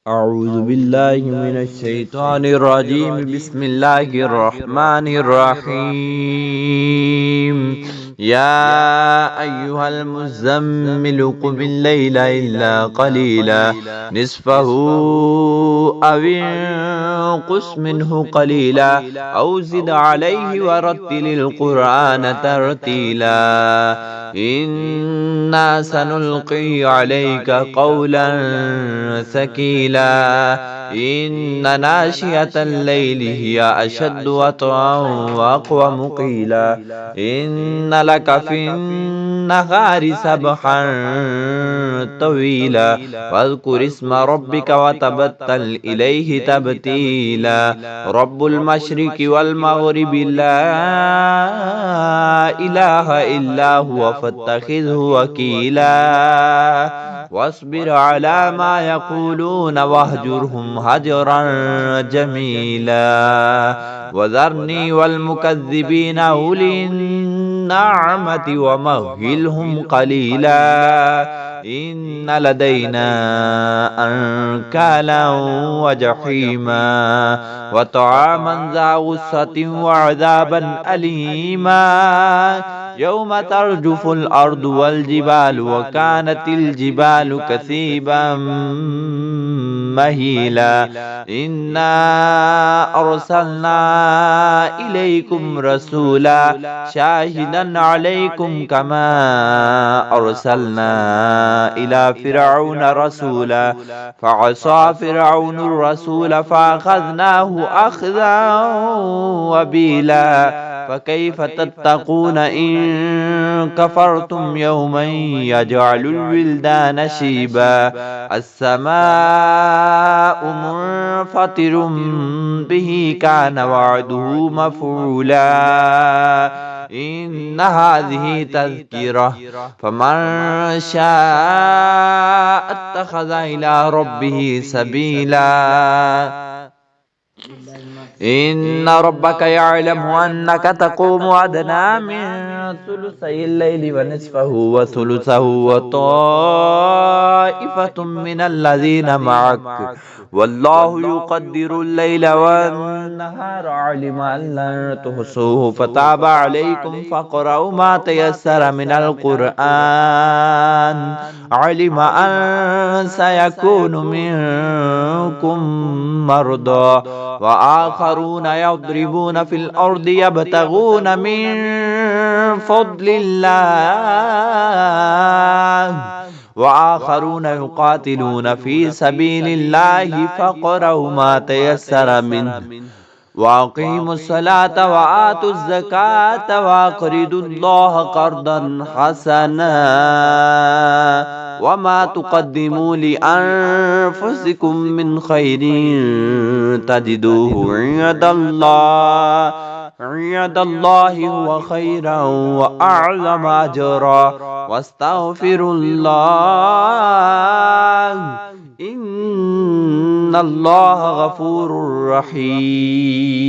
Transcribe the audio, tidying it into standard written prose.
أعوذ بالله من الشيطان الرجيم. بسم الله الرحمن الرحيم. يا أيها المزمل قم الليل إلا قليلا نصفه أو انقص منه قليلا أو زد عليه ورتل القرآن ترتيلا. إنا سنلقي عليك قولا ثقيلا. إن ناشئة الليل هي أشد وطئا وأقوم قيلا. إن لك في النهار سبحا طويلا. واذكر اسم ربك وتبتل إليه تبتيلا. رب المشرق والمغرب لا إله إلا هو فاتخذه وكيلا. واصبر على ما يقولون واهجرهم هجرا جميلا. وذرني والمكذبين أولي النعمة ومهلهم قليلا. إن لدينا أنكالا وجحيما وطعاما ذا غصة وعذابا أليما. يوم ترجف الأرض والجبال وكانت الجبال كثيبا مهيلا. إنا أرسلنا إليكم رسولا شاهدا عليكم كما أرسلنا إلى فرعون رسولا فعصى فرعون الرسول فأخذناه أخذا وبيلا. فكيف تتقون إن كفرتم يوما يجعل الولدان شيبا. السماء منفطر به كان وعده مفعولا. إن هذه تذكرة فمن شاء اتخذ إلى ربه سبيلا. إن ربك يعلم أنك تقوم أدنى من ثلثي الليل ونصفه وثلثه وطائفة من الذين معك والله يقدر الليل والنهار. علم أن لن تحصوه فتاب عليكم فاقرؤوا ما تيسر من القرآن. علم أن سيكون منكم مرضى وآخرون يضربون في الأرض يبتغون من فضل الله وآخرون يقاتلون في سبيل الله فاقرؤوا ما تيسر منه وأقيموا الصلاة وآتوا الزكاة وأقرضوا الله قرضا حسنا. وما تقدموا لأنفسكم من خير تجدوه عند الله هو خيرا وأعظم أجرا. واستغفروا الله إن الله غفور رحيم.